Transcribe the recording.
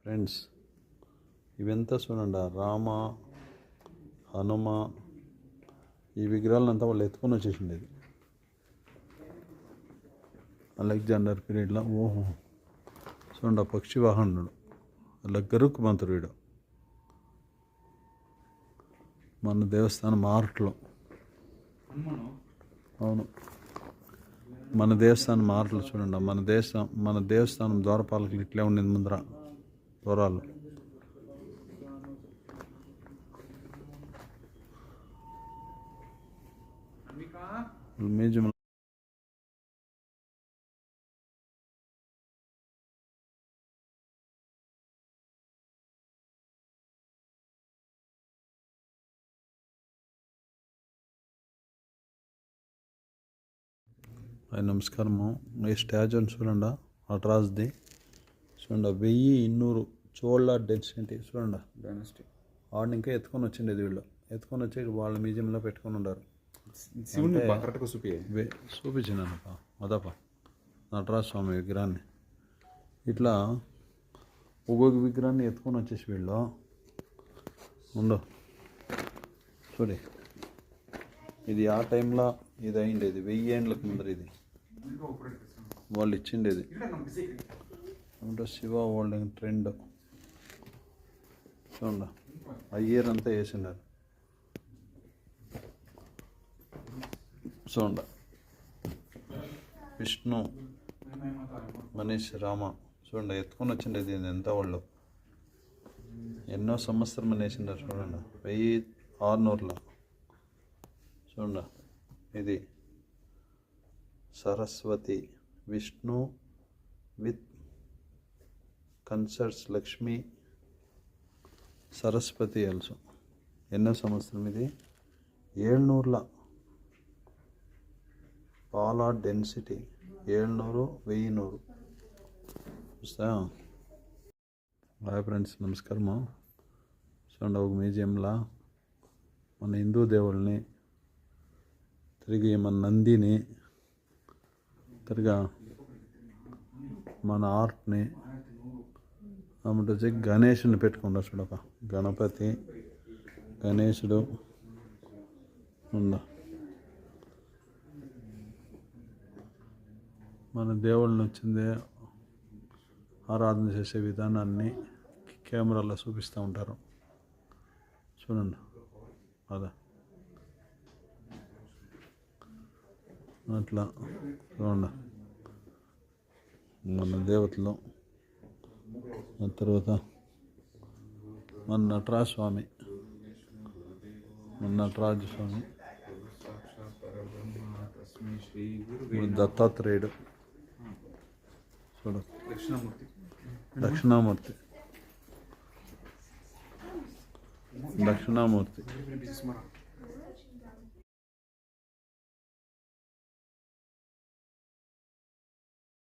Friends ఇవంతా చూడండి, రామ హనుమ ఈ విగ్రహాలంతా వాళ్ళు ఎత్తుకొని వచ్చేసిండేది అలెగ్జాండర్ పీరియడ్లో. ఓహో చూడండి, పక్షి వాహనుడు అలా గరుక్కు మంత్రుడు వీడు. మన దేవస్థానం ఆర్ట్లో, అవును మన దేవస్థానం ఆర్ట్లో చూడండి, మన దేవస్థానం ద్వారపాలకులు ఇట్లే ఉండేది ముందర దూరాలు. మ్యూజియం నమస్కారము. ఈ స్టాచ్యూ చూడండి, అట్రాస్ది చూడండి, 1200 చోళ డెన్సిటీ చూడండి డైనస్టీ. ఆడిని ఇంకా ఎత్తుకొని వచ్చిండేది వీళ్ళు, ఎత్తుకొని వచ్చి వాళ్ళ మ్యూజియంలో పెట్టుకొని ఉన్నారు. చూపించినాను మదప నటరాజ స్వామి విగ్రహాన్ని. ఇట్లా ఒక్కొక్క విగ్రహాన్ని ఎత్తుకొని వచ్చేసి వీళ్ళు ఉండవు చూడి. ఇది ఆ టైంలో ఇది అయిండేది, 1000 ఏళ్ళకి ముందర ఇది వాళ్ళు ఇచ్చిండేది. అంటే శివ హోల్డింగ్ ట్రెండ్ చూడండి, అయ్యేర్ అంతా వేసిండారు చూడండి. విష్ణు మనీష్ రామ చూడండి, ఎత్తుకొని వచ్చిండేది ఎంత వాళ్ళు ఎన్నో సంవత్సరం వేసిండారు చూడండి, 1600లో చూడండి. ఇది Saraswati Vishnu with concerts Lakshmi Saraswati also. ఎన్నో సంవత్సరం ఇది, 700లో పాలా డెన్సిటీ 700 1100 చూస్తా. హాయ్ ఫ్రెండ్స్, నమస్కారము. చూడండి, ఒక మ్యూజియంలో మన హిందూ దేవుళ్ళని తిరిగి మన నందిని తిరిగా మన ఆర్ట్ని అమ్మట వచ్చి గణేషుని పెట్టుకుంటా చూడక. గణపతి గణేశుడు ఉండ మన దేవుళ్ళని వచ్చిందే ఆరాధన చేసే విధానాన్ని కెమెరాలో చూపిస్తూ ఉంటారు చూడండి. అదే అట్లా చూడండి మన దేవతలు. ఆ తర్వాత మన నటరాజ స్వామి, దత్తాత్రేయుడు చూడు, దక్షిణామూర్తి